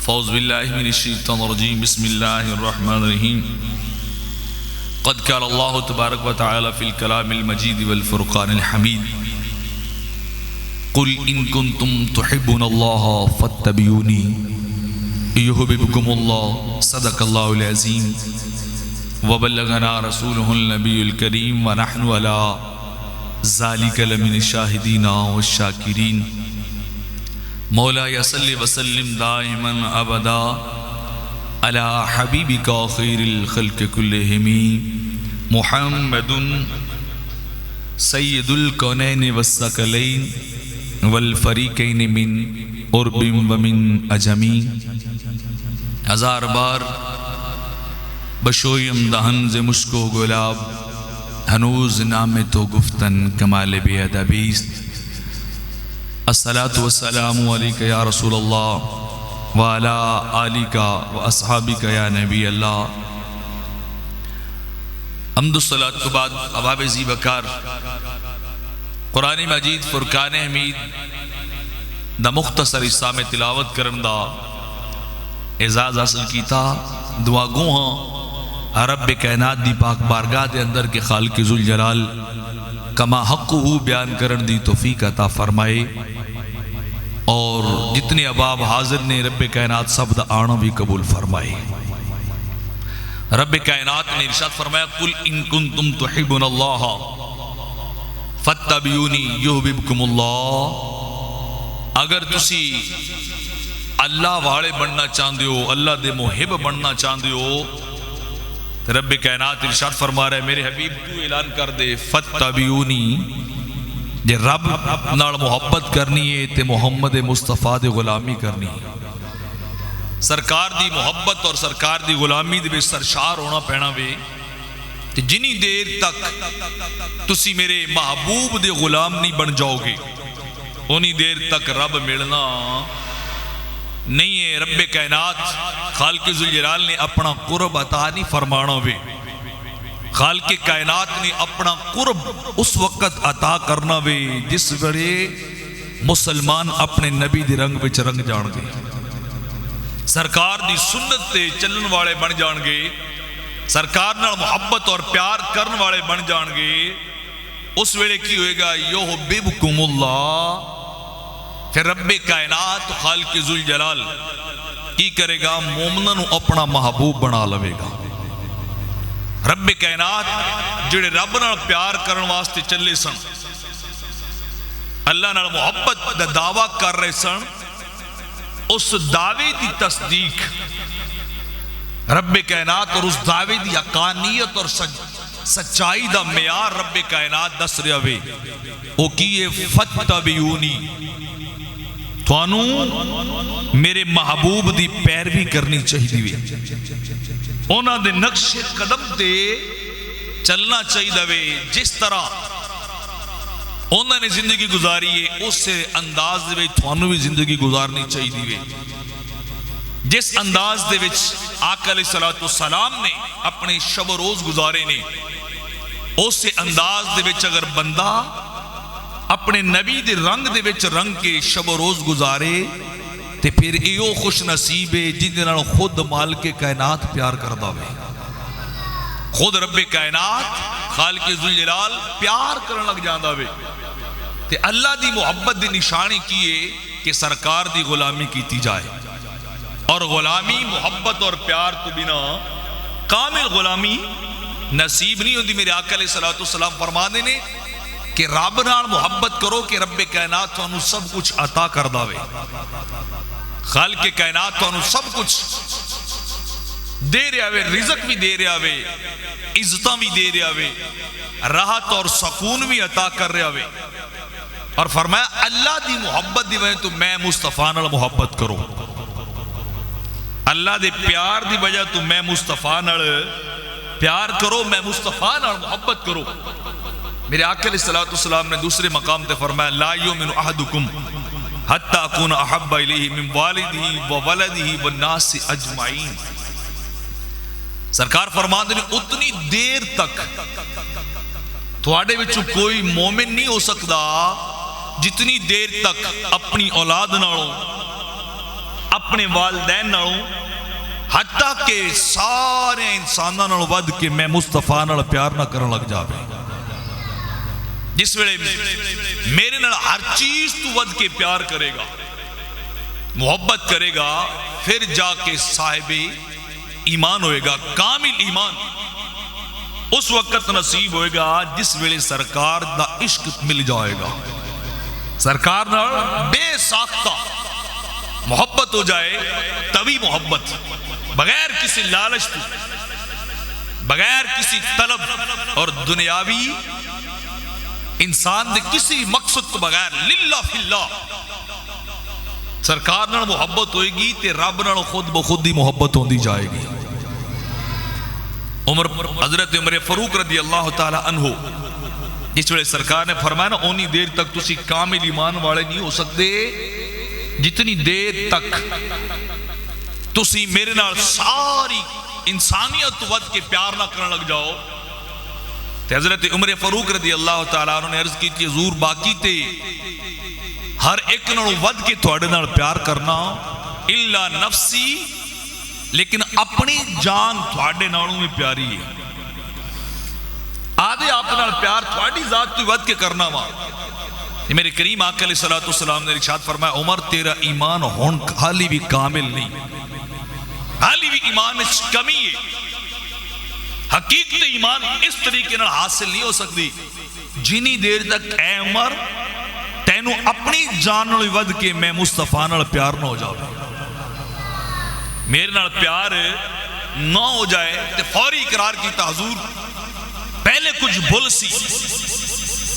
فاعوذ باللہ من الشیطان الرجیم بسم اللہ الرحمن الرحیم قد قال اللہ تبارک و تعالی فی الکلام المجید والفرقان الحمید قل ان کنتم تحبون اللہ فاتبعونی یحببکم اللہ صدق اللہ العظیم وبلغنا رسولہ النبی الکریم ونحن علی ذالک لمن الشاہدین والشاکرین مولاي صل وسلم دائما ابدا على حبيبك خير الخلق كلهم محمد سيد الكونين والثقلين والفريقين من قرب ومن عجم ہزار بار بشویم دہن ز مشک و گلاب ہنوز نام تو گفتن کمال بے ادبیست الصلاة والسلام علیکہ یا رسول اللہ وعلا آلکہ واصحابکہ یا نبی اللہ. حمد الصلاة کے بعد اباب زی بکار قرآن مجید فرقان حمید دا مختصر حصہ میں تلاوت کرن دا اعزاز حاصل کیتا. دعا گو ہاں رب کائنات دی پاک بارگاہ دے اندر کے خالق ذوالجلال کما حقہ بیان کرن دی توفیق عطا فرمائے اور جتنے اباب حاضر نے رب کائنات سب دا آنا بھی قبول فرمائے. رب کائنات نے ارشاد فرمایا قل ان کنتم تحبون اللہ فاتبعونی یحببکم اللہ. اگر تسی اللہ والے بننا چاہتے ہو اللہ دے محب بننا چاہتے ہو تو رب کائنات ارشاد فرما رہا ہے میرے حبیب تو اعلان کر دے فاتبعونی. جے رب نال محبت کرنی ہے تے محمد مصطفیٰ دے غلامی کرنی ہے. سرکار دی محبت اور سرکار دی غلامی دے سرشار ہونا پینا وے تے جنی دیر تک تسی میرے محبوب دے غلام نہیں بن جاؤ گے انہی دیر تک رب ملنا نہیں ہے. رب کائنات خالق ذوالجلال نے اپنا قرب عطا نہیں فرمانا وے. خالق کائنات نے اپنا قرب اس وقت عطا کرنا وے جس بڑے مسلمان اپنے نبی دی رنگ وچ رنگ جان گے سرکار دی سنت تے چلن والے بن جان گے سرکار نال محبت اور پیار کرن والے بن جان گے. اس ویلے کی ہوئے گا یحببکم اللہ. پھر رب کائنات خالق ذوالجلال کی کرے گا مومنوں اپنا محبوب بنا لوے گا. رب کائنات جڑے رب نال پیار کرن واسطے چلے سن اللہ نال محبت دا دعویٰ کر رہے سن اس دعوے دی تصدیق رب کائنات اور اس دعوے دی حقانیت اور سچائی دا معیار رب کائنات دس رہا وے او کیے فاتبعونی توانو میرے محبوب دی پیروی کرنی چاہیے وے اونا دے نقش قدم دے چلنا چاہیے وے. جس طرح اونا نے زندگی گزاری ہے اس سے انداز دے وچ تھانوں بھی زندگی گزارنی چاہیے وے. جس انداز دے وچ آقا علیہ السلام نے اپنے شب و روز گزارے نے اس سے انداز دے وچ اگر بندہ اپنے نبی دے رنگ دے وچ رنگ کے شب و روز گزارے تے پھر ایو خوش نصیب ہے جن نال خود مالک کائنات پیار کردا وے. خود رب کائنات خالق ذوالجلال پیار کرن لگ جاندا وے تے اللہ دی محبت دی نشانی کیے کہ سرکار دی غلامی کیتی جائے. اور غلامی محبت اور پیار تو بنا کامل غلامی نصیب نہیں ہوندی. میرے آقا علیہ السلام فرما دینے کہ رب نال محبت کرو کہ رب کائنات تانوں سب کچھ عطا کردا وے. خالق کائنات تانوں سب کچھ دے رہا وے رزق بھی دے رہا وے عزتاں بھی دے رہا وے راحت اور سکون بھی عطا کر رہا وے. اور فرمایا اللہ دی محبت دی وجہ تو میں مصطفیٰ نال محبت کرو. اللہ دے پیار دی وجہ تو میں مصطفیٰ نال پیار کرو میں مصطفیٰ نال محبت کرو. میرے آقا علیہ السلام نے دوسرے مقام تے فرمایا لا یؤمن احدکم حتی اکون احب الیہ من والدہ وولدہ والناس اجمعین. سرکار فرماتے ہیں اتنی دیر تک تھوڑے وچوں کوئی مومن نہیں ہو سکتا جتنی دیر تک اپنی اولاد نالوں اپنے والدین نالوں حتیٰ کہ سارے انساناں نال ود کے میں مصطفیٰ نال پیار نہ کرن لگ جاوے. جس ویلے میرے نال ہر چیز تو ود کے پیار کرے گا، محبت کرے گا، پھر جا کے صاحب ایمان ہوئے گا. کامل ایمان اس وقت نصیب ہوئے گا جس ویلے سرکار دا عشق مل جائے گا، سرکار نال بے ساختہ محبت ہو جائے. طوی محبت بغیر کسی لالچ تو، بغیر کسی طلب اور دنیاوی انسان دے کسی مقصد تو بغیر، للہ فی اللہ سرکار نال محبت ہوئے گی تے رب نال خود بخود ہی محبت ہوندی جائے گی. حضرت عمر فاروق رضی اللہ تعالی عنہ جس ویلے سرکار نے فرمایا نا اونی دیر تک تسی کامل ایمان والے نہیں ہو سکتے جتنی دیر تک تسی میرے نال ساری انسانیت ود کے پیار نہ کرنے لگ جاؤ. تے حضرت عمر فاروق رضی اللہ تعالیٰ عنہ نے عرض کی تھی حضور باقی تے ہر ایک نال ود کے تھوڑے نال پیار کرنا الا نفسی، لیکن اپنی جان تھوڑے نالوں میں پیاری ہے. آدھے آپ نال پیار تھوڑی ذات تو ود کے کرنا وا. میرے کریم آقا علیہ الصلوۃ والسلام نے ارشاد فرمایا عمر تیرا ایمان ہون حالی بھی کامل نہیں، حالی بھی ایمان میں کمی ہے. حقیقت ایمان اس طریقے نال حاصل نہیں ہو سکتی جنی دیر تک اے عمر تینوں اپنی جان نال ود کے میں مصطفیٰ نال پیار نہ ہو جاؤ. میرے نال پیار نہ ہو جائے تے فوری اقرار کیتا حضور پہلے کچھ بھول سی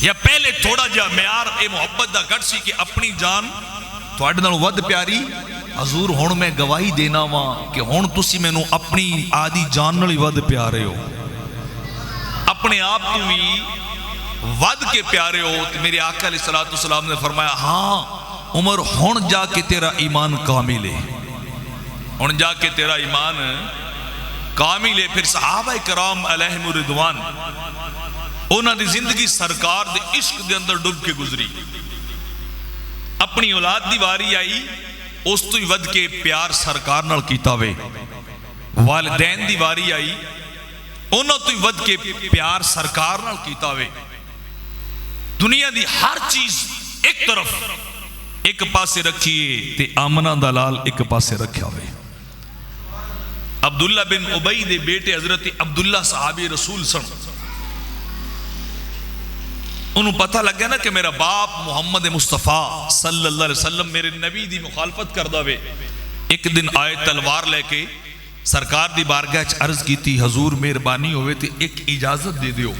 یا پہلے تھوڑا جا معیار اے محبت دا گھٹ سی کہ اپنی جان تھوڑے نال ود پیاری. حضور ہن میں گواہی دینا وا کہ ہن تسی مینوں اپنی آدھی جان نال ود پیارے ہو، اپنے آپ کو بھی ود کے پیارے ہو. تو میرے آقا علیہ الصلوۃ والسلام نے فرمایا ہاں عمر ہن جا کے تیرا ایمان کامل ہے، ہن جا کے تیرا ایمان کامل ہے. پھر صحابہ کرام علیہم الرضوان انہاں دی زندگی سرکار دے عشق دے اندر ڈب کے گزری. اپنی اولاد دی واری آئی اس تو ہی ود کے پیار سرکار نال کیتا وے. والدین دی واری آئی انہاں تو ہی ود کے پیار سرکار نال کیتا وے. دنیا دی ہر چیز ایک طرف ایک پاسے رکھیے تے آمنہ دا لال ایک پاسے رکھیا ہوئے. عبداللہ بن ابی دے بیٹے حضرت عبداللہ صحابی رسول سن، انہوں پتہ لگ گیا نا کہ میرا باپ محمد مصطفیٰ صلی اللہ علیہ وسلم میرے نبی دی مخالفت کر دے. ایک دن آئے تلوار لے کے سرکار دی بارگاہ عرض کی تھی حضور مہربانی ہوئے تے ایک اجازت دے دیو.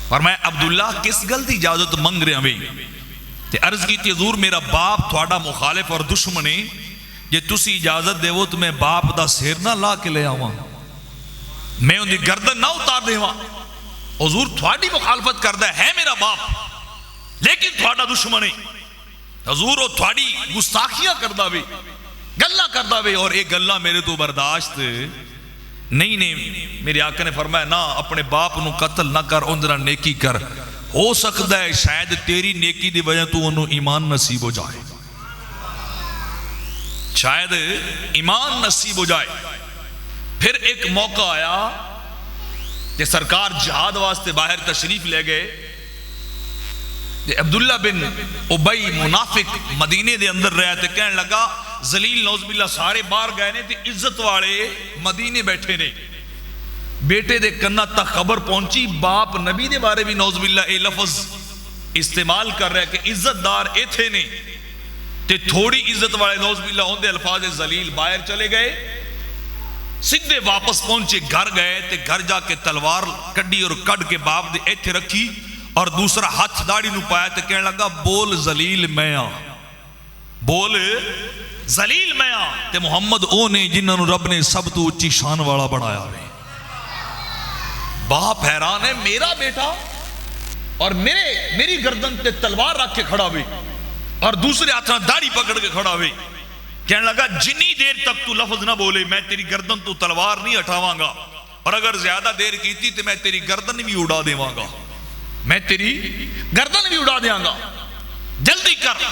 فرمایا عبداللہ کس گل دی اجازت منگ رہے ہیں؟ تے عرض کی تھی حضور میرا باپ تھوڑا مخالف اور دشمن ہے، جے تسی اجازت دے وہ تو میں باپ دا سیر نہ لا کے لے آواں، میں ان دی گردن نہ اتار دے ہاں. حضور تھوڑی مخالفت کردہ ہے میرا باپ لیکن تھوڑا دشمن ہے. حضور وہ تھوڑی گستاخیاں کردہ بھی گلہ کردہ بھی اور ایک گلہ میرے تو برداشت نہیں. میرے آقا نے فرمایا نہ اپنے باپ نو قتل نہ کر، اندرا نیکی کر، ہو سکتا ہے شاید تیری نیکی دی وجہ تو انہوں ایمان نصیب ہو جائے، شاید ایمان نصیب ہو جائے. پھر ایک موقع آیا کہ سرکار جہاد واسطے باہر تشریف لے گئے. عبداللہ بن ابی منافق مدینے دے اندر رہا تے کہنے لگا ذلیل نوز باللہ سارے باہر گئے نے تے عزت والے مدینے بیٹھے نے. بیٹے دے کنہ تک خبر پہنچی باپ نبی دے بارے بھی نوز باللہ اے لفظ استعمال کر رہے کہ عزت دار ایتھے نے تے تھوڑی عزت والے نوز باللہ ہوندے الفاظ ذلیل باہر چلے گئے. سدھے واپس پہنچے گھر گئے تے گھر جا کے تلوار کڈی اور کڈ کے باپ دے ایتھے رکھی اور دوسرا ہاتھ داڑھی نو پایا تے کہنے لگا بول ذلیل میں آ، بول ذلیل میں آ. تے محمد او نے جنہاں نو رب نے سب تو اچھی شان والا بنایا ہے. باپ حیران ہے میرا بیٹا اور میری گردن تے تلوار رکھ کے کھڑا ہوئی اور دوسرے ہاتھ داڑھی پکڑ کے کھڑا ہوئی. کہنے لگا جنی دیر تک تو لفظ نہ بولے میں تیری گردن تو تلوار نہیں ہٹاواں گا، اور اگر زیادہ دیر کیتی تو میں تیری گردن بھی اڑا دیواں گا، میں تیری گردن بھی اڑا دیاں گا. جلدی کر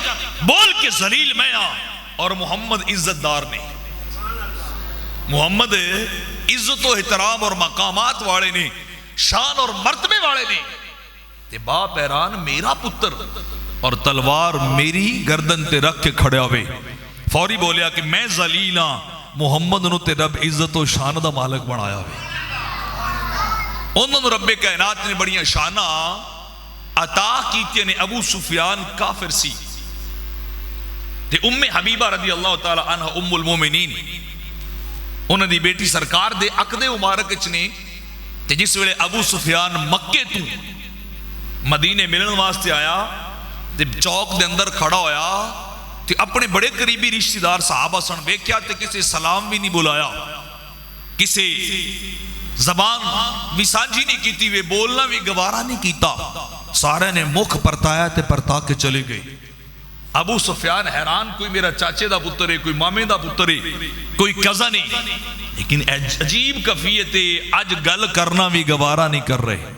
بول کے ذلیل میں آ. اور محمد عزت دار نے. محمد عزت و احترام اور مقامات والے نے, شان اور مرتبے والے نے. تے باپ حیران, میرا پتر اور تلوار میری گردن تے رکھ کے کھڑے ہوئے. فوری بولیا کہ میں ذلیل ہاں, محمد نو تے رب عزت و شان دا مالک بنایا ہوئے. انہوں نے رب کائنات نے بڑیاں شانہ عطا کیتے نے. ابو سفیان کافر سی تے ام حبیبہ رضی اللہ تعالی عنہ ام المومنین انہوں دی بیٹی سرکار دے عقد مبارک چنے. تے جس ویلے ابو سفیان مکے تو مدینے ملن واسطے آیا تے چوک دے اندر کھڑا ہویا تے اپنے بڑے قریبی رشتہ دار صحابہ سن ویکھیا تے کسے سلام بھی نہیں بلایا, کسے زبان بھی سانجھی نہیں کیتی, وے بولنا بھی گوارا نہیں کیتا. سارے نے مکھ پرتایا تے پرتا کے چلے گئے. ابو سفیان حیران, کوئی میرا چاچے دا پتر ہے, کوئی مامے دا پتر ہے, کوئی کزن نہیں, لیکن عجیب کفیت ہے, اج گل کرنا بھی گوارا نہیں کر رہے.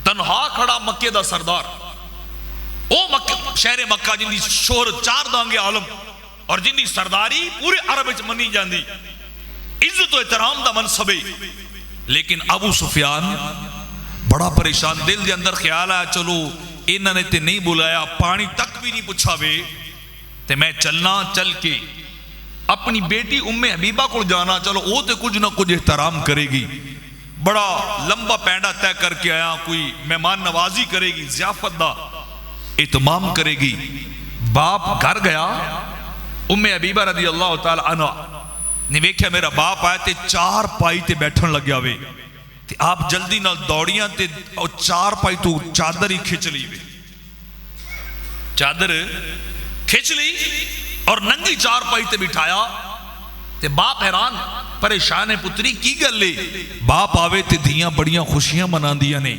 تنہا کھڑا مکے دا سردار, او شہر مکہ جن دی شہرت چار دانگے عالم اور جن دی سرداری پورے عرب وچ منی جاندی, عزت و احترام دا منصب ہے. لیکن ابو سفیان بڑا پریشان, دل دے اندر خیال آیا چلو انہوں نے تے نہیں بلایا, پانی تک بھی نہیں پوچھا وے, تے میں چلنا, چل کے اپنی بیٹی ام حبیبہ کو جانا, چلو وہ تے کچھ نہ کچھ احترام کرے گی. بڑا لمبا پینڈا طے کر کے آیا, کوئی مہمان نوازی کرے گی, ضیافت دا اہتمام کرے گی. باپ گھر گیا, ام حبیبہ رضی اللہ تعالی عنہ نے ویکھیا میرا باپ آیا تے چار پائی تے بیٹھن لگیا وے. تے آپ جلدی نال دوڑیاں تے چار پائی تو چادر ہی کھچ لی وے, چادر کھچ لی اور ننگی چار پائی تے بٹھایا. تے باپ حیران پریشان ہے, پتری کی گل ہے؟ باپ آوے تے دھیاں بڑیاں خوشیاں مناندیاں نے.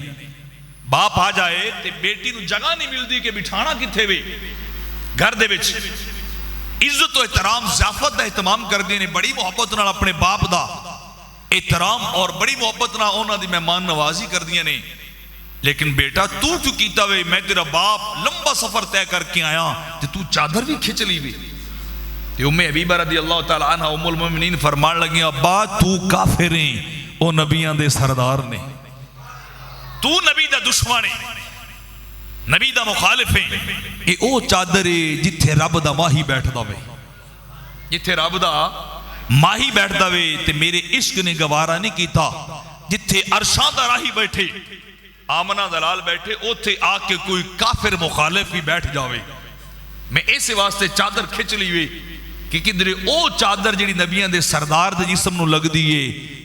باپ آ جائے تے بیٹی نو جگہ نہیں ملدی کہ بٹھانا کتھے وے. گھر دے وچ عزت و احترام ضیافت دا اہتمام کر دی نے, بڑی محبت نال اپنے باپ دا احترام اور بڑی محبت نال انہاں دی مہمان نوازی کر دیا نے. لیکن بیٹا تو کیوں کیتا وے؟ میں تیرا باپ لمبا سفر طے کر کے آیا تے تو چادر بھی کھچ لی وے. تے ام حبیبہ رضی اللہ تعالی عنہ ام المومنین فرمان لگی, ابا تو کافر ہیں, او نبیاں دے سردار نے, تو نبی دا دشمن ہے, نبی دا مخالف ہے. اے او چادر ہے جتھے رب دا ماہی بیٹھدا وے, جتھے رب دا ماہی بیٹھدا وے. تے میرے عشق نے گوارا نہیں کیتا جتھے عرشاں دا راہی بیٹھے, آمنہ دلال بیٹھے, اوتھے آ کے کوئی کافر مخالف بھی بیٹھ جاوے. میں اس واسطے چادر کھچ لی وے کہ کدھر او چادر جڑی نبیاں دے سردار دے جسم نو لگ دیئے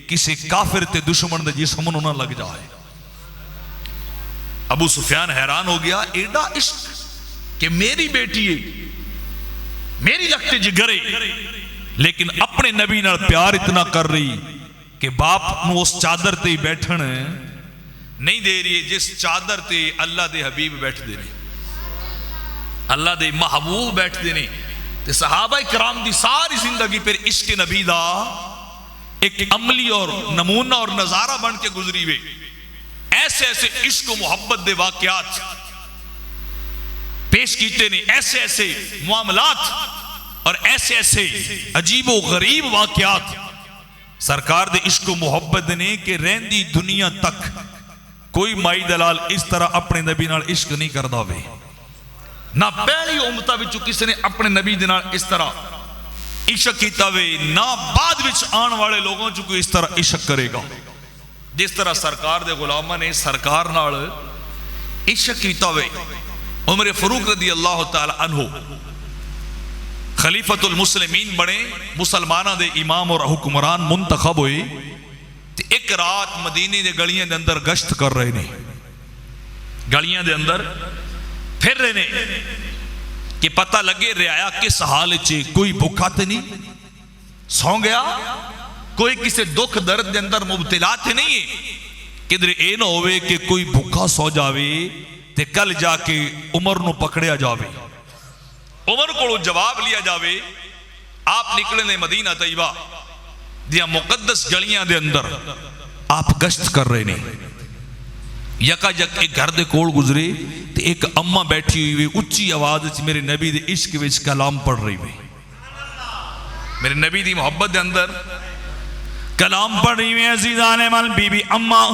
کسی کافر تے دشمن دے جسم نو نہ لگ جائے. ابو سفیان حیران ہو گیا, ایڈا عشق کہ میری بیٹی ہے, میری لگتے جگرے, لیکن اپنے نبی نال پیار اتنا کر رہی کہ باپ نو اس چادر تے بیٹھن نہیں دے رہی جس چادر تے اللہ دے حبیب بیٹھ دے رہے, اللہ دے محبوب بیٹھ دے نے. تے صحابہ کرام دی ساری زندگی پر عشق نبی دا ایک عملی اور نمونہ اور نظارہ بن کے گزری ہوئے. ایسے ایسے عشق و محبت دے واقعات پیش کیتے نے, ایسے ایسے معاملات اور ایسے ایسے عجیب و غریب واقعات سرکار دے عشق و محبت نے کہ رہندی دنیا تک کوئی مائی دلال اس طرح اپنے نبی نال عشق نہیں کردا وے. نہ پہلی امتہ وچ کسی نے اپنے نبی دے نال اس طرح عشق کیتا وے, نہ بعد وچ آن والے لوگوں چ کوئی اس طرح عشق کرے گا جس طرح سرکار دے غلاماں نے سرکار نال عشق کیتا وے. عمر فاروق رضی اللہ تعالی عنہ خلیفۃ المسلمین بنے, مسلمانہ دے امام اور حکمران منتخب ہوئے. تے ایک رات مدینے دے گلیاں دے اندر گشت کر رہے نے, گلیاں دے اندر پھر رہے نے کہ پتہ لگے رعایا کس حال چے, کوئی بھوکا تے نہیں سو گیا, کوئی کسی دکھ درد دے اندر مبتلا تے نہیں ہے, کدھر اے نہ ہوئے کہ کوئی بھوکا سو جاوے تے کل جا کے عمر نو پکڑیا جاوے, عمر کو جواب لیا جاوے. آپ نکلے نے مدینہ طیبہ دیا مقدس گلیاں دے اندر, آپ گشت کر رہے نے. یکا یک ایک گھر دے کول گزرے تے ایک اماں بیٹھی ہوئی اچھی آواز وچ میرے نبی دے عشق وچ کلام پڑھ رہی ہوئی، میرے نبی دی محبت دے اندر کلام پڑھ رہی ہوئی۔ عزیزان مل بی بی اماں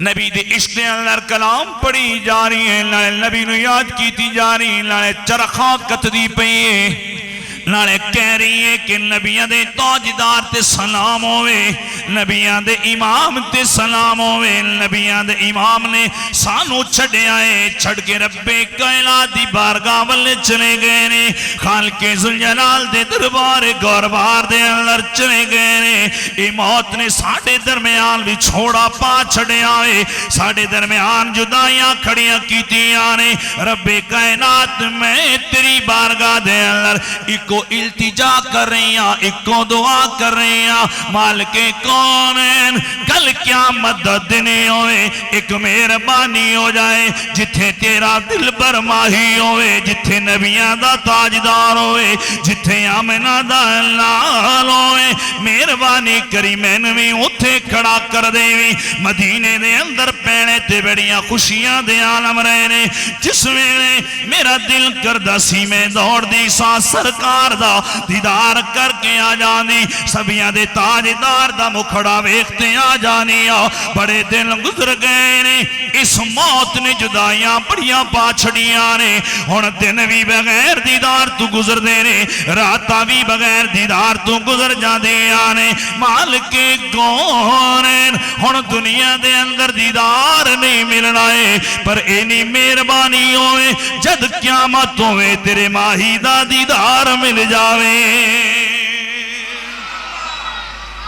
نبی دے عشق دے اندر کلام پڑھی جا رہی ہے، نبی نو یاد کیتی جا رہی ہے، چرخاں کتدی پئی ہے، نالے کہہ رہی ہے کہ نبیان دے تاجدار تے سلام ہوئے، نبیان دے امام تے سلام ہوئے، نبیان دے امام نے سانو چھڑے آئے، چھڑ کے رب کائنات دی بارگاہ والے چلے گئے نے، خالق ذوالجلال دے دربار گوربار دے اندر چلے گئے نے۔ اے موت نے ساڑھے درمیان بھی چھوڑا پا چھڑے آئے، ساڑھے درمیان جدائیاں کھڑیاں کیتیاں نے۔ رب کائنات میں تیری بارگاہ دے اندر ایک کو التجا کر رہی ہیں، ایک کو دعا کر رہی ہیں، مالک کونین کل قیامت دینے ہوئے ایک مہربانی ہو جائے، جتھے تیرا دل بر ماہی ہوئے، جتھے نبیاں دا تاجدار ہوئے، جتھے آمنہ دا لال ہوئے، مہربانی کری میں نوی اتھے کھڑا کر دے وی۔ مدینے دے اندر پینے تے بڑیاں خوشیاں دے عالم رہنے، جس میں میرا دل کردہ سی میں دوڑ دی سا سرکار دا دیدار کر کے آ جانی، سبیاں دے تاجدار دا مکھڑا ویکھتے آ جانی۔ بڑے دن گزر گئے نے، اس موت نے جدائیاں بڑیاں پاچھڑیاں نے، ہن دن بھی بغیر دیدار تو گزر دے نے، راتاں بھی بغیر دیدار تو گزر جا دیا نے۔ مالک کونین ہن دنیا دے اندر دیدار نہیں ملنا ہے، پر اینی مہربانی ہوئے جد قیامت ہوئے تیرے ماہی دا دیدار مل جاوے۔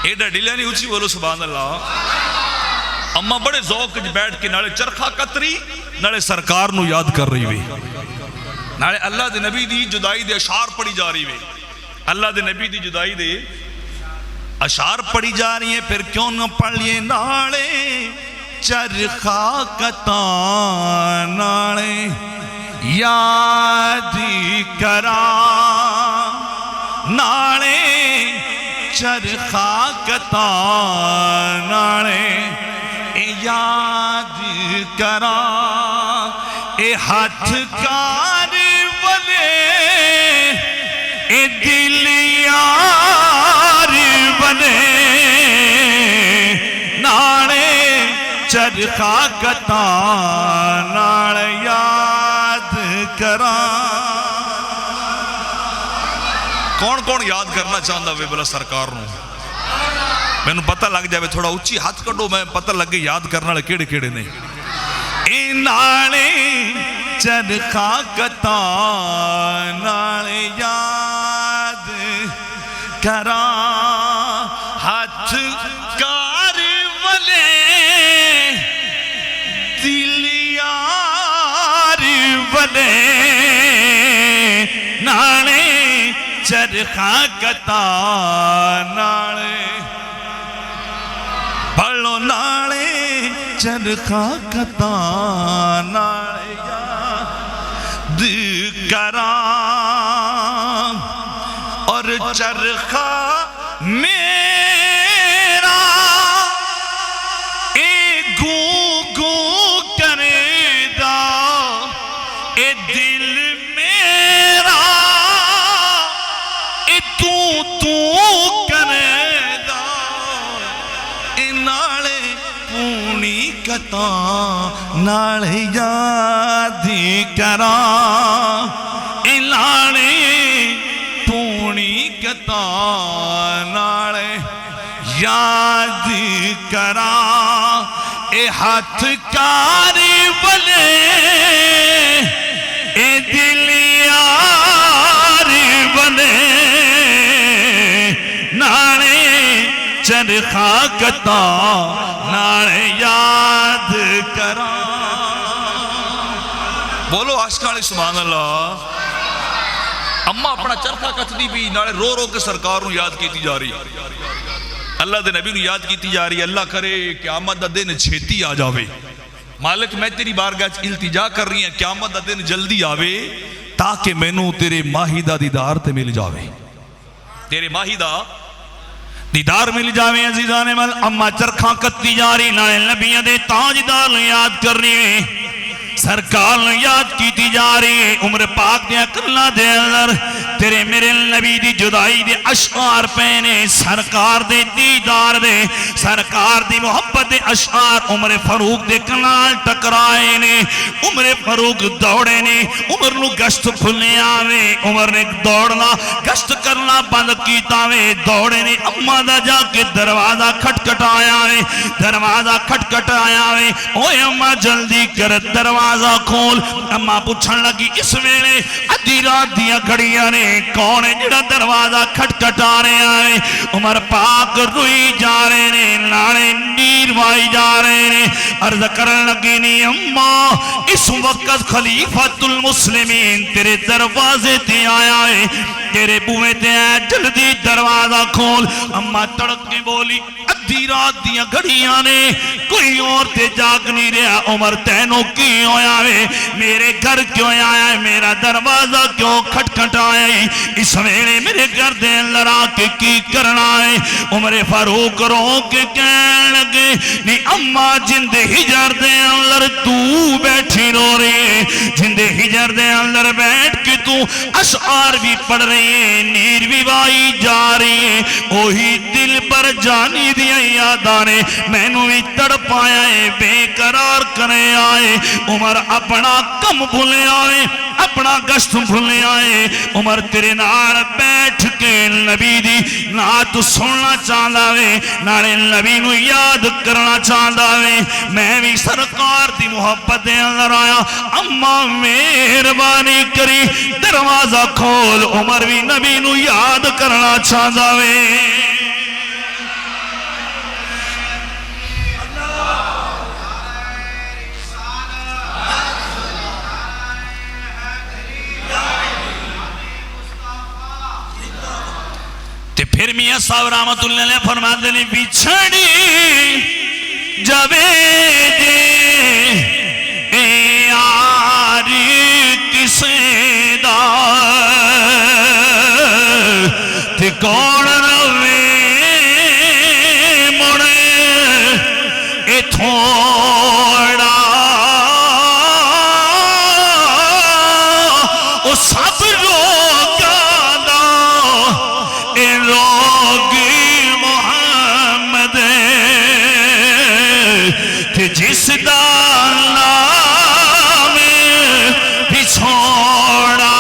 ایڈا ڈیلہ نہیں اچھی بولو سبحان اللہ۔ اماں بڑے ذوق بیٹھ کے نالے چرخا کتری نالے سرکار نو یاد کر رہی ہوئی، نالے اللہ دے نبی دی جدائی دے اشعار پڑھی جا رہی ہوئی، اللہ دے نبی دی جدائی دے اشعار پڑھی جا رہی ہیں۔ پھر کیوں نہ پڑھ لیے نالے چرخا کتا نالے یاد کرا، نالے چرخا کتا نالے یاد کرا، اے ہاتھ کار والے اے دل یار بنے، نالے چرخا کتا نالے یاد کرا۔ کون کون یاد کرنا چاہتا ہوئے بلا سرکار نو؟ میں نے پتہ لگ جائے، تھوڑا اچھی ہاتھ کٹو، میں پتہ لگے یاد کرنا لے کیڑے کیڑے نہیں۔ اے نالے چرخا کتا نالے یاد کرا، ہاتھ کار والے دل یار والے، نالے چرخا کتا نالے پڑھو، نالے چرخا کتا نالے یاد کرا، اور چرخا میرا اے گو گو کرے دا، اے دل میرا اے تو کرے دا، اے نالے پونی کتا نالے یاد کرا، اے نالے پونی کتا نالے یاد کرا، اے ہاتھ کار والے اے دل یار بنے، نالے چرخا کتا نالے یاد کرا۔ بولو عاشقاں علی سبحان اللہ۔ اماں اپنا چرخا کتدی بھی نالے رو رو کے سرکار نو یاد کیتی جا رہی، اللہ دے نبی نو یاد کیتی جا رہی۔ اللہ کرے قیامت دا دن چھیتی آ جاوے، مالک میں تیری بارگاہ التجا کر رہی ہیں، قیامت دا دن جلدی آوے تاکہ مینوں تیرے ماہی دا دیدار تے مل جاوے، تیرے ماہی دا دیدار مل جاوے عزیزان مل اما چرکھاں کتی جاری نالے نبیہ دے تاجدار یاد کرنی ہے سرکار یاد کی جا رہی ہے عمر پاک دے اکلا دے اندر تیرے میرے نبی دی جدائی دے اشعار پہنے سرکار دے دیدار دے سرکار دی محبت دے اشعار عمر فاروق دے کنال ٹکرائے نے عمر فاروق دوڑے نے عمر نو گشت کھلنے آوے عمر نے دوڑنا گشت کرنا بند کیتا وے دوڑے نے اما دا جا کے دروازہ کھٹکھٹایا وے دروازہ کھٹکھٹایا وے اوے اما جلدی کر دروازہ کھول اما پوچھن لگی اس ویلے ادھی رات دیا گھڑیاں نے کون ہے جڑا دروازہ کھٹکھٹا رہے آئے عمر پاک روئی جا رہے نے ناڑے نیر وائی جا رہے نے عرض کرن لگی نی اما اس وقت خلیفۃ المسلمین تیرے دروازے تے آیا ہے تیرے بوئے تے آیا جلدی دروازہ کھول اما تڑک کے بولی ادھی رات دیا گھڑیاں نے کوئی اور تے جاگ نہیں رہا عمر تینوں کی ہویا ہے میرے گھر کیوں آیا ہے میرا دروازہ کیوں کھٹکھٹایا ہے اس ویلے میرے گھر دے لڑا کے کی کرنا ہے عمر فاروق رو کے کہنے لگے نی اما جند ہجر دے اندر تو بیٹھی رو رہی ہے جند ہجر دے اندر بیٹھ کے تو اشعار بھی پڑھ رہی ہے نیر بھی بائی جا رہی ہے وہی دل پر جانی دیا یادانے میں نو بھی تڑپ آیا ہے بے قرار کرے آئے عمر اپنا کم بھولے آئے اپنا گشت بھولے آئے عمر تیرے نار بیٹھ کے نبی دی نات سننا چاہتا وے نارے نبی نو یاد کرنا چاہتا وے میں بھی سرکار دی محبت دے اندر آیا اما مہربانی کری دروازہ کھول عمر بھی نبی نو یاد کرنا چاہتا وے پھر میاں صاحب رحمت اللہ علیہ فرماتے ہیں بچھڑی جبے دے یار کسے دا تے کون روے مڑے اے تھوڑا او سب لوگا دا اے روگی محمد تے جس دا نام بچھوڑا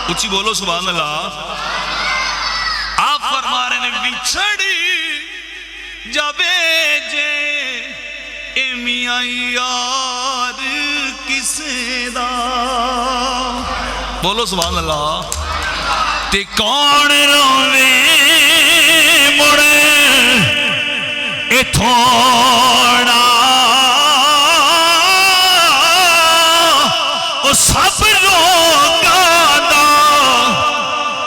اچھی بولو سبحان اللہ آپ فرما رہے ہیں بچھڑی جبے جے اے میاں یار کسے دا بولو سبحان اللہ تے کون روے مڑے اے تھوڑا او سب لوگاں دا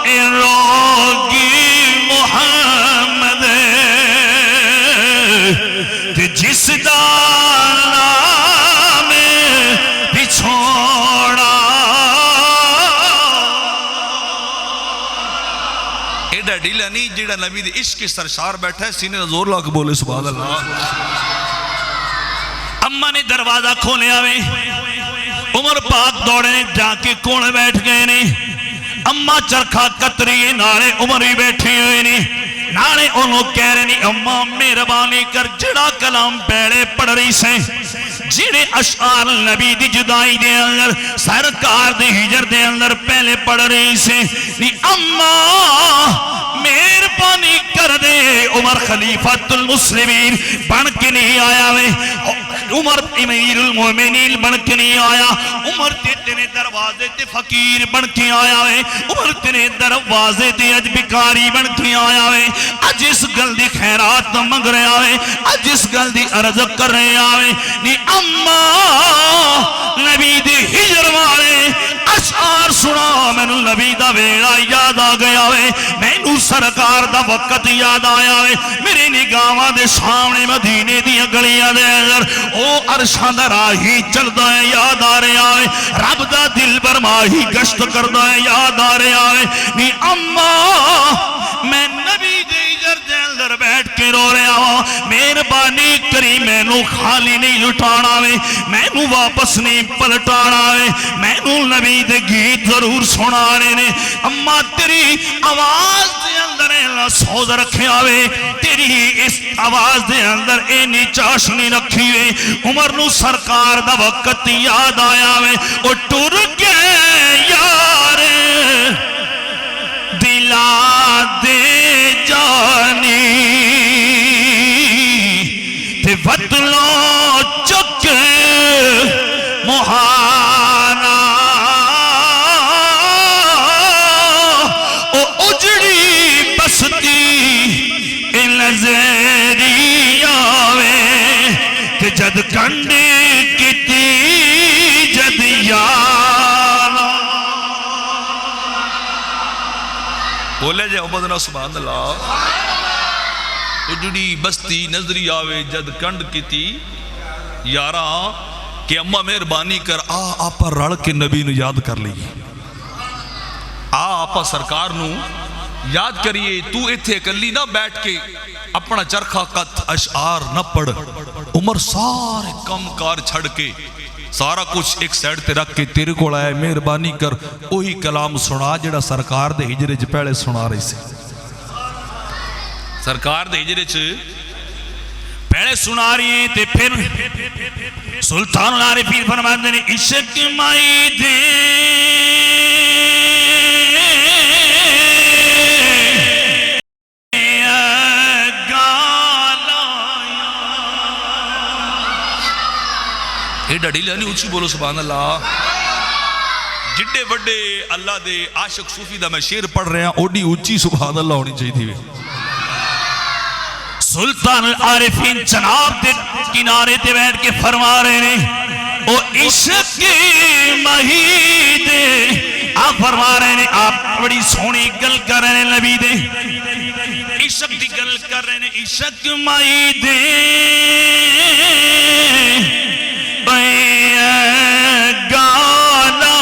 اے روگی محمد تے جس دا نام بچھوڑا ایڈا ڈیلا نہیں جیڑا نبی دے عشق کے سرشار بیٹھا ہے سینے زور لا کے بولے سبحان اللہ اما نے دروازہ کھولے آوے عمر پاک دوڑے جا کے کون بیٹھ گئے نے اما چرکھا کتری نارے عمر بھی بیٹھے ہوئے نے نارے انہوں کہہ رہے نہیں اما مہربانی کر جڑا کلام پہلے پڑھ رہی سے جڑے اشعار نبی دی جدائی دے اندر سرکار دے ہجر دے اندر پہلے پڑھ رہی سے نہیں اما مہربانی کر دے عمر خلیفۃ المسلمین بن کے نہیں آیا وے عمر امیر المومنین بن کے نہیں آیا عمر تیرے دروازے تے فقیر بن کے آیا وے عمر تیرے دروازے تے اج بکاری بن کے آیا وے اج اس گل دی خیرات منگ رہے آوے اج اس گل دی عرض کر رہے آوے نی اما نبی دی ہجر والے اشعار سنا مینو نبی دا ویلا یاد آ گیا وے مینو سرکار دا وقت یاد آیا وے میری نگاہاں دے سامنے مدینے دی گلیاں دے اندر او عرشاں دا راہی چلدا ہے یاد آ رہا ہے رب دا دل بر ماہی گشت کردا ہے یاد آ رہا ہے نی اما میں نبی دے اجر دے اندر بیٹھ کے رو رہا ہوں مہربانی کری مینو خالی نہیں لٹانا وے مینو واپس نہیں پلٹانا وے مینو نبی دے گیت ضرور سنانے نے اما تیری آواز دے اندر اللہ سوز رکھیا وے تیری اس آواز دے اندر اینی چاشنی رکھی وے عمر نو سرکار دا وقت یاد آیا وے او ٹر گئے یار دلا دے جانی تے ودلو چک مہانا او اجڑی بستی نظری آوے کہ جد کنڈی کیتی جد یارا بولے جے عبدنا سبحان اللہ اجڑی بستی نظری آوے جد کنڈ کیتی یاراں کہ اماں مہربانی کر آپا رڑ کے نبی نو یاد کر لی آپا سرکار نو یاد کریے تو ایتھے اکلی نہ بیٹھ کے اپنا چرخہ قط اشعار نہ پڑھ عمر سارے کم کار چھڑ کے سارا کچھ ایک سائڈ تے رکھ کے تیرے کو آئے مہربانی کر وہی کلام سنا جڑا سرکار دے ہجرے چ پہلے سنا رہی سے سرکار دے ہجرے چ پہلے سنا رہی ہیں تے پھر سلطان العارفین فرماتے ہیں عشق مائی دے ڈڑی لانی اچھی بولو سبحان اللہ جڈے وڈے اللہ دے عاشق صوفی دا میں شیر پڑھ رہے ہیں اوڈی اچھی سبحان اللہ ہونی چاہیے تھی سلطان العارفین جناب دے کنارے تے بیٹھ کے فرما رہے ہیں او عشق مہی دے آپ فرما رہے ہیں آپ بڑی سونی گل کر رہے ہیں نبی دے عشق دی گل کر رہے ہیں عشق مہی دے گانا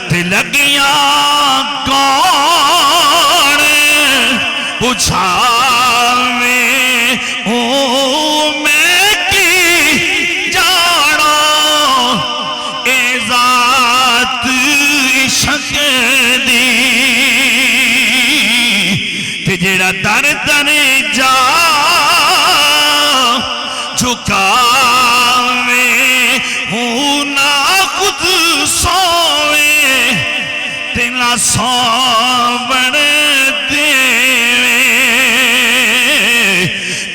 تے لگیاں کون پچھاوے میں کی جانا اے ذات عشق دی تے جڑا در در جا جھکاوے ہوں نہ خود سوے تے نہ سوڑ دیوے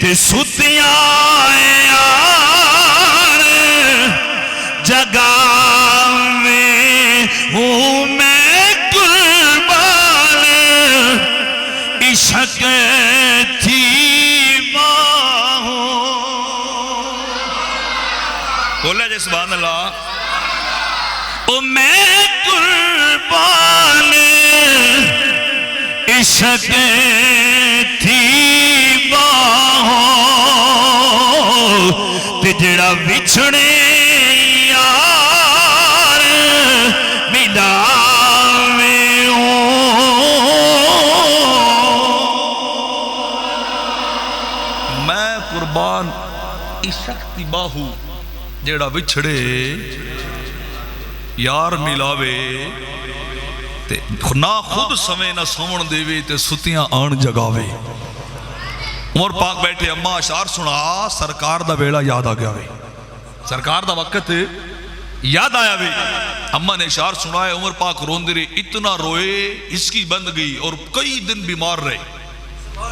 تے ستیاں یار جگاوے ہوں میں قربان عشق تھی بولا جے سبحان اللہ او میں قربان عشق تھی باہوں تے جڑا بچھڑے یار ملاوے میں قربان عشق تی باہو جیڑا وچھڑے یار ملاوے تے نہ خود سمے نہ سومن دیوے تے ستیاں آن جگاوے عمر پاک بیٹھے اماں اشعار سنا سرکار دا ویلا یاد آ گیا وے سرکار دا وقت یاد آیا وے اماں نے اشعار سنائے عمر پاک روندے رہے اتنا روئے اس کی بند گئی اور کئی دن بیمار رہے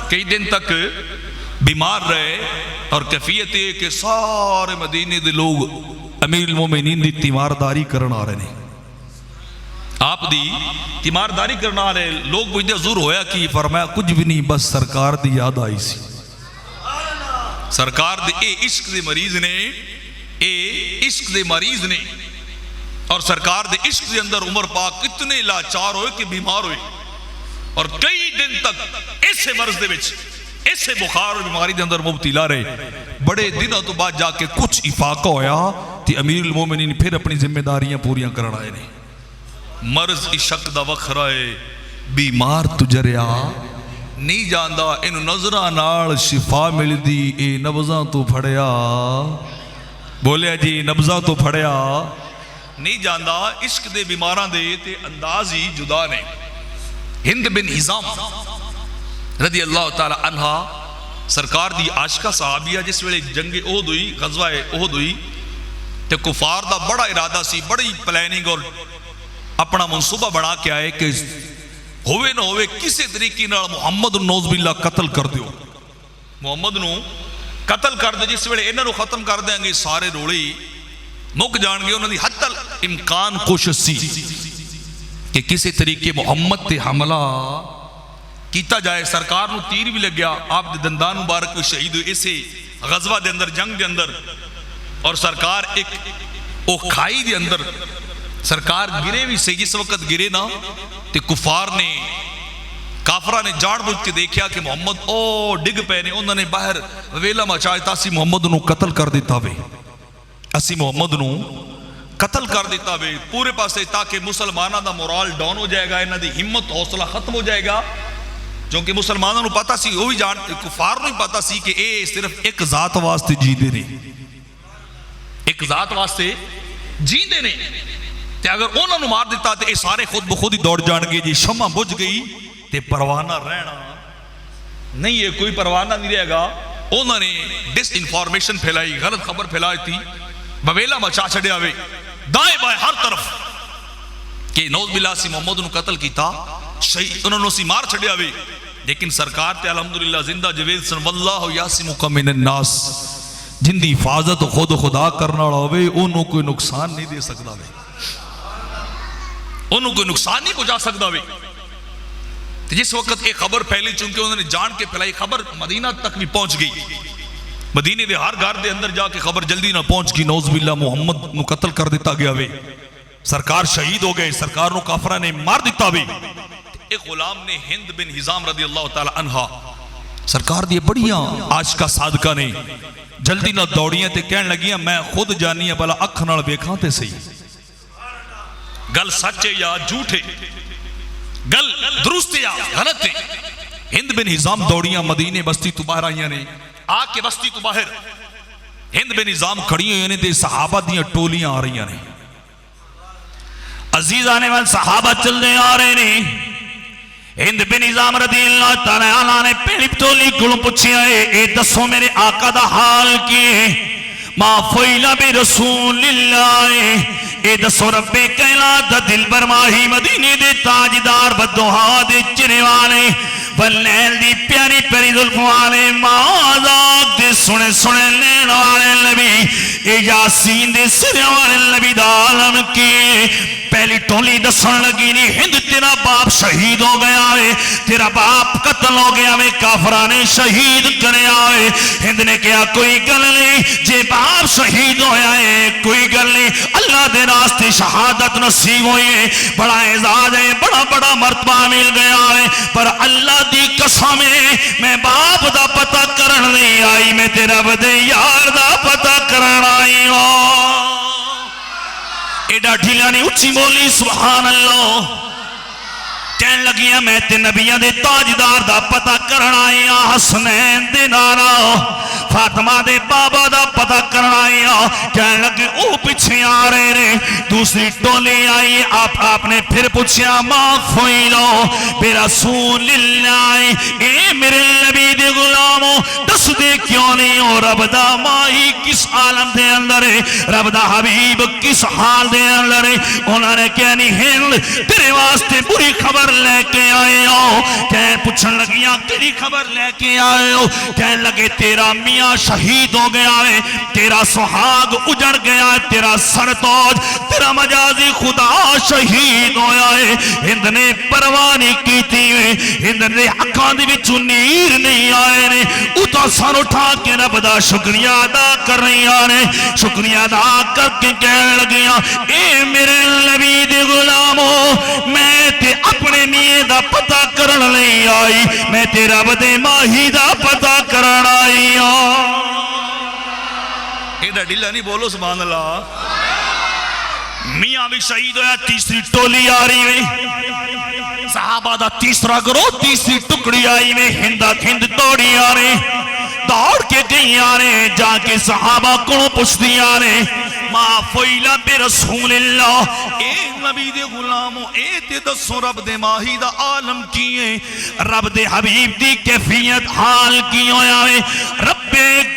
کئی دن تک بیمار رہے اور کیفیت ہے کہ سارے مدینے دے لوگ امیر المومنین دی تیمارداری کرنا آ رہے ہیں آپ دی تیمارداری کرنا آ رہے لوگ مجھے حضور ہویا کہ فرمایا کچھ بھی نہیں بس سرکار دی یاد آئی سی سرکار دے اے عشق دے مریض نے اے عشق دے مریض نے اور سرکار دے عشق دے اندر عمر پاک اتنے لاچار ہوئے کہ بیمار ہوئے اور کئی دن تک ایسے مرض دے وچ ایسے بخار اور بیماری دے اندر مبتلا رہے. بڑے دنوں تو بعد جا کے کچھ افاقہ ہویا تے امیر المومنین پھر اپنی ذمہ داریاں پوریاں کرن آئے نے. مرض عشق دا وکھرا ہے بیمار تجریا نہیں جاندا اینو نظراں نال شفا ملدی اے نبضاں تو پھڑیا. بولیا جی نبضاں تو پھڑیا نہیں جاندا. عشق دے بیماراں دے تے انداز ہی جدا نے. ہند بن حزام رضی اللہ تعالی عنہ سرکار دی عاشقہ صحابیہ جس ویلے جنگ احد ہوئی غزوہ احد ہوئی تے کفار دا بڑا ارادہ سی بڑی پلاننگ اور اپنا منصوبہ بنا کے آئے کہ ہوئے نہ ہوئے کسی طریقے نال محمد نوز باللہ قتل کر دیو. محمد نو قتل کر دے جس ویلے انہاں نو ختم کر دیں گے سارے روڑی مک جان گے. انہاں دی حتی امکان کوشش سی کہ کسی طریقے محمد تے حملہ کیتا جائے. سرکار نو تیر بھی لگ گیا آپ دے دندان مبارک کو شہید ہوئے اسے غزوہ دے اندر جنگ دے اندر. اور سرکار ایک او کھائی دے اندر سرکار گرے بھی سی. جس وقت گرے نا تے کفار نے کافرہ نے جاڑ بوجھ کے دیکھیا کہ محمد او ڈگ پے نے. انہوں نے باہر ویلا مچایا تا اسی محمد نو قتل کر دیتا وے اسی محمد نو قتل کر دیتا وے پورے پاسے تاکہ مسلمانہ دا مورال ڈاؤن ہو جائے گا. انہاں دی ہمت حوصلہ ختم ہو جائے گا کیونکہ مسلمانوں نو پتا سی وہی جان کفار نو پتا سی کہ اے صرف ایک ذات واسطے جیندے نے ایک ذات واسطے جیندے نے. تے اگر انہوں نے مار دیتا تے اے سارے خود بخود ہی دوڑ جان گے. جی شمع بجھ گئی تے پروانہ رہنا نہیں ہے کوئی پروانہ نہیں رہے گا. انہوں نے ڈس انفارمیشن پھیلائی غلط خبر پھیلائی تھی بویلا مچا چھڑیا ہوئے دائیں بائیں ہر طرف کہ نوز باللہ سی محمد نے قتل کیتا شہید انہوں نے سی مار چھڑیا ہوئے. لیکن سرکار تے الحمدللہ زندہ جوید سن واللہ یاسمک من الناس جن دی حفاظت خود خدا کرنا ہوئے انہوں کوئی نقصان نہیں دے سکتا ہوئے انہوں کوئی نقصان نہیں پہنچا سکتا ہوئے. جس وقت ایک خبر پھیلی چونکہ انہوں نے جان کے پھیلائی خبر مدینہ تک بھی پہنچ گئی. مدینے دے ہر گھر دے اندر جا کے خبر جلدی نہ پہنچ گئی نوز باللہ محمد نو قتل کر دیتا گیا ہوئے. سرکار شہید ہو گئے. سرکار نو کافرہ نے مار دیتا ہوئے. ایک غلام نے ہند بن حزام رضی اللہ تعالی عنہ سرکار دیے بڑیاں عاشقہ صادقہ نے جلدی نہ دوڑیاں تے کہنے لگیاں میں خود جانیاں بلا اکھ نال ویکھاں تے صحیح گل سچ ہے یا جھوٹ ہے گل درست ہے یا غلط ہے. ہند بن حزام دوڑیاں مدینے بستی تو باہر آئیاں نے آ کے بستی تو باہر ہند بن حزام کھڑی ہوئی نے تے صحابہ دیاں ٹولیاں آ رہی ہیں. عزیز آنے والے صحابہ چلنے آ رہے ہیں. ہند بن حزام رضی اللہ تعالی عنہ نے پہلی ٹولی کو پوچھیا اے دسو میرے آقا دا حال کی ما فعل برسول اللہ اے دسو رب کائنات دا دلبر ماہی مدینے دے تاجدار بدوہا دے چنے والے واللیل دی پیاری پیاری ظلف والے مازاق دے سنے سنے لین والے نبی اے یاسین دے سرے والے نبی دا عالم کی پہلی ٹولی دسن لگی نہیں ہند تیرا باپ شہید ہو گیا ہے تیرا باپ قتل ہو گیا ہے کافرہ نے شہید کرے آئے. ہند نے کہا کوئی گل نہیں جے باپ شہید ہویا ہے کوئی گل نہیں اللہ دے راستے شہادت نصیب ہوئی ہے بڑا اعزاز ہے بڑا بڑا مرتبہ مل گیا ہے پر اللہ دی قسم میں باپ دا پتہ کرن نہیں آئی میں تیرا بدے یار دا پتہ کرن آئی ہوں. ایڈا ڈھیلا نہیں اچھی بولی سبحان اللہ کہن لگیاں میں تے نبیان دے تاجدار دا پتہ کرنا آئیا حسنین دے نارا فاطمہ دے بابا دا پتہ کرنا آئیا کہن لگے او پچھے آ رہے رہے. دوسری ٹولی آئی آپ نے پھر پوچھیا ما فعلو برسول اللہ اے میرے نبی دے غلاموں دس دے کیوں نہیں ہو رب دا ماہی کس عالم دے اندر ہے رب دا حبیب کس حال دے اندر ہے. انہوں نے کہنی ہند تیرے واسطے بری خبر خبر لے کے آئے ہو؟ کہن پوچھن لگیاں کیڑی خبر لے کے آئے ہو؟ کہن لگے تیرا میاں شہید ہو گیا ہے، تیرا سہاگ اجڑ گیا ہے، تیرا سرتاج، تیرا مجازی خدا شہید ہویا ہے۔ ہند نے پرواہ نہیں کیتی ہے، ہند نے اکھاں دے وچوں نیر نہیں آئے نے، اُتھا سر اٹھا کے رب دا شکریہ ادا کر رہی نے، شکریہ ادا کر کے کہنے لگیاں اے میرے نبی دے غلامو، میں تے اپنے میاں دا پتہ کرن نہیں آئی، میں تے رب دے ماہی دا پتہ کرن آئی ہوں۔ ایڈا ڈیلا نہیں بولو سبحان اللہ۔ میاں بھی شہید ہویا، تیسری ٹولی آ رہی ہے، صحابہ دا تیسرا گروہ، تیسری ٹکڑی آئی میں، ہند دوڑی آ رہے، دوڑ کے گئی آ رہے، جا کے صحابہ کو پوچھتی آ رہے، ما فیلا بے رسول اللہ، اے نبی دے غلامو اے تے دسو رب دے ماہی دا عالم کیے، رب دے حبیب دی کیفیت حال کی ہویا ہے، رب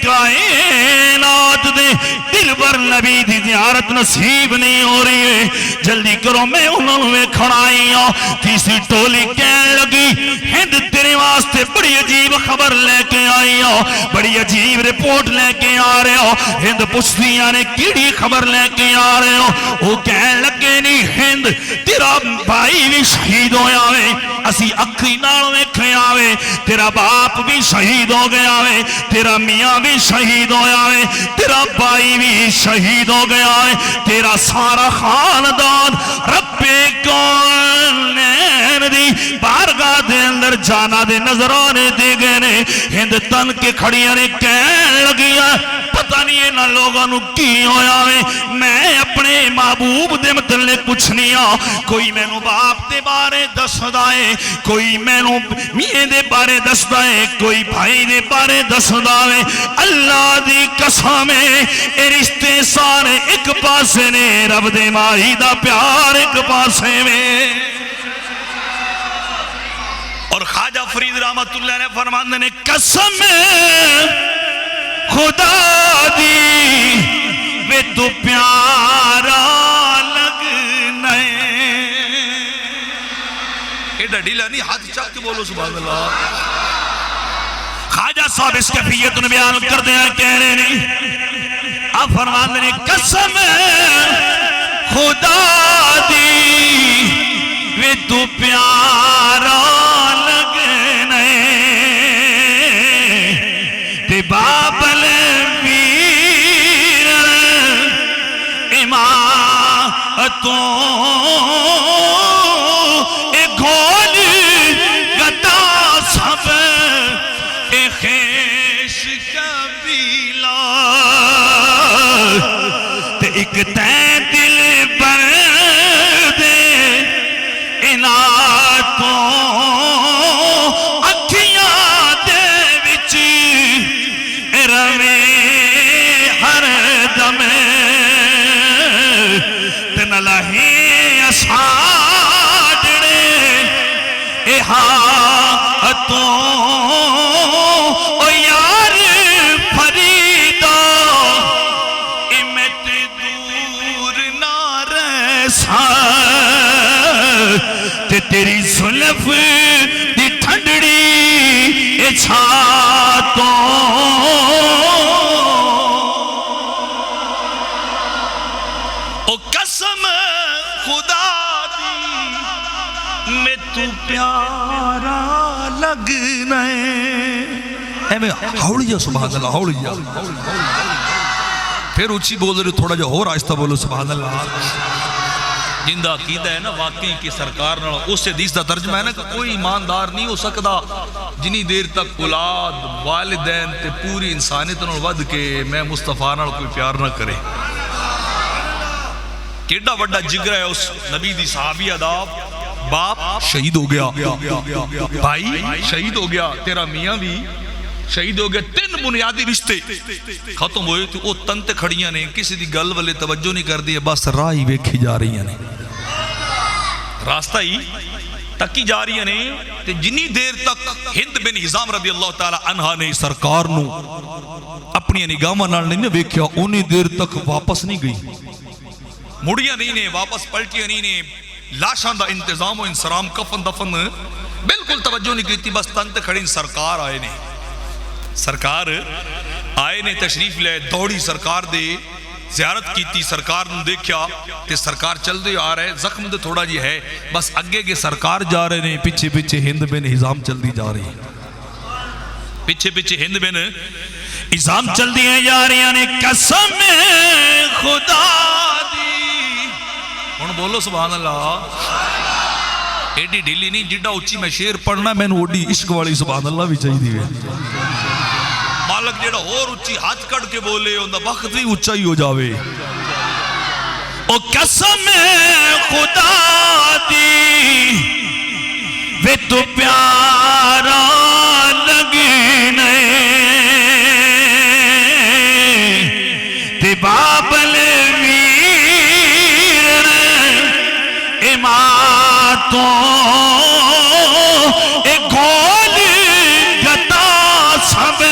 کائنات دے دل بر نبی دی زیارت نصیب نہیں ہو رہی ہے، جلدی کرو میں انہوں نے کھڑائی ہوں۔ تیسری ٹولی کہنے لگی ہند تیرے واسطے بڑی عجیب خبر لے کے آئی ہوں، بڑی عجیب رپورٹ لے کے آ رہے ہو۔ ہند پوچھتیاں نے کیڑی خبر لے کے آ رہے ہو؟ وہ کہنے لگے نہیں ہند تیرا بھائی بھی شہید ہویا ہے، اسی اکھی نال ویکھے آوے، تیرا باپ بھی شہید ہو گیا ہے، تیرا میاں بھی شہید ہویا ہے، تیرا بھائی بھی شہید ہو گیا ہے، تیرا سارا خاندان رب کونین دی بارگاہ دے اندر جانا دے نظرانے دے گئے نے۔ ہند تن کے کھڑیاں نے کہنے لگیاں پتہ نہیں انہاں لوگاں نو کی ہویا ہے، میں اپنے محبوب دے متعلق پوچھنی ہاں، کوئی مینوں باپ دے بارے دسدا ہے، کوئی مینوں میاں دے بارے دسدا ہے، کوئی بھائی دے بارے دسدا ہے، اللہ دی قسم ہے اے رشتے سارے ایک پاسے نے، رب دے ماہی دا پیار ایک پاسے میں۔ اور خواجہ فرید رحمت اللہ علیہ فرماندے نے قسم خدا دی وے تو پیارا لگنا ہے۔ ایڈا ڈیلا نہیں ہاتھ چاک کے بولو سبحان اللہ۔ خواجہ صاحب اس کیفیت نے بیان کر دیا کہہ رہے نہیں، آپ فرماندے نے قسم خدا دی وے تو پیارا لگنا ہے، تے بابل ویر امامتوں اے گھول گدا سب اے خیش قبیلہ، تے ایک تین دل بر دے اناتوں اکھیاں دے وچ روے ہر دم، تے نہ لہے اساڑے اے ہاتھوں او یار فریدا، اے میں تے دور نہ رساں، تے تیری زلف دی ٹھنڈڑی اے چھاتوں، او قسم خدا دی میں تو پیارا لگنا ہے۔ اے میں ہوڑیا سبحان اللہ، ہوڑیا پھر اچھی بول رہے تھوڑا جا اور آہستہ بولو سبحان اللہ۔ جندہ عقیدہ ہے نا واقعی کہ سرکار نہ اس سے حدیث دا ترجمہ ہے نا کہ کوئی ایماندار نہیں ہو سکتا جنی دیر تک اولاد والدین تے پوری انسانیت نال ود کے میں مصطفیٰ نال کوئی پیار نہ کرے۔ کیڑا بڑا جگر ہے اس نبی دی صحابی دا، باپ شہید ہو گیا، بھائی شہید ہو گیا، تیرا میاں بھی شہید ہو گیا، تین بنیادی رشتے ختم ہوئے تو وہ تنتے کھڑیاں نے کسی دی گل والے توجہ نہیں کر دی، بس راہ ہی ویکھی جا رہی ہیں، راستہ ہی تکی جا رہی ہیں۔ تے جنی دیر تک ہند بن ہزام رضی اللہ تعالی عنہ نے سرکار نو اپنی نگاہاں نال نہیں ویکھیا، انہی دیر تک واپس نہیں گئی، مڑیاں نہیں نے، واپس پلٹیاں نہیں نے، لاشاں دا انتظام و انسرام کفن دفن بالکل توجہ نہیں کی، بس تن تے کھڑی سرکار آئے نے، سرکار آئے نے تشریف لے، دوڑی سرکار دے زیارت کیتی، سرکار نے دیکھیا تے سرکار چل دے آ رہے، زخم دے تھوڑا جی ہے، بس اگے کے سرکار جا رہے نے، پیچھے پیچھے ہند بن ہزام چل دی جا رہی، پیچھے پیچھے ہند بن ہزام چل دی ہیں جا رہی نے، قسم خدا دی، ہن بولو سبحان اللہ، ایڈی ڈھیلی نہیں جڈا اچھی میں شیر پڑھنا، میں نے اوڈی عشق والی سبحان اللہ بھی چاہی دی ہے، مالک جیڑا اور اچھی ہاتھ کڑ کے بولے اندھا وقت بھی اچھا ہی ہو جاوے، او قسم خدا دی وے تو پیارا لگنے تے بابل ویر اماتوں اے گول گتا سب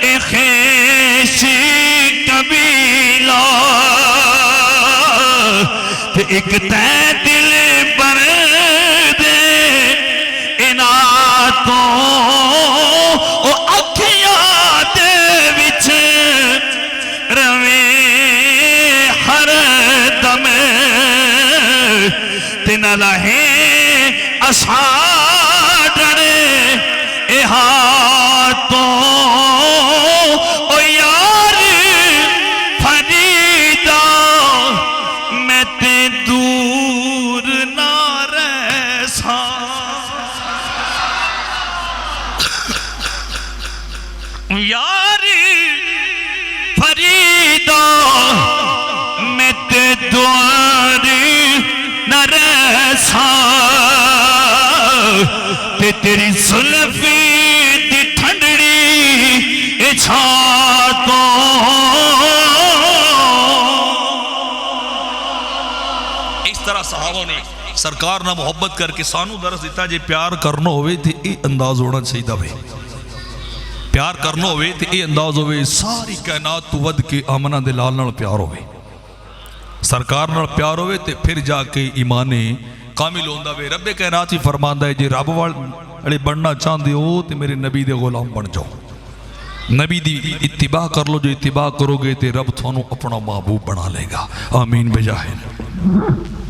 اے خیشی قبیلہ تے ایک تے دل پر دے اناتوں او اکھیاں دے وچ روے ہر دم تے نہ لہے اساڈر اے ہاتھوں او یار فریدہ میں تے دور نہ رہ سا یار فریدہ میں تے دور نہ رہ سا تے تیری زلفی دی ٹھنڈڑی اے چھاتوں اس طرح صحابہ نے سرکار نہ محبت کر کے سانو درس دیتا جے پیار کرنا ہوئے تھے اے انداز ہونا چاہیے دا بھئی، پیار کرنا ہوئے تھے اے انداز ہوئے، ساری کائنات تو ود کے آمنہ دلال نال پیار ہوئے، سرکار نال پیار ہوئے تے پھر جا کے ایمان کامل ہوندہ وے، رب کائنات ہی فرماندہ ہے جے رب والے بننا چاندے ہو تے میرے نبی دے غلام بن جاؤ، نبی دی اتباع کر لو، جو اتباع کرو گے تے رب تھانو اپنا محبوب بنا لے گا، آمین بجاہد۔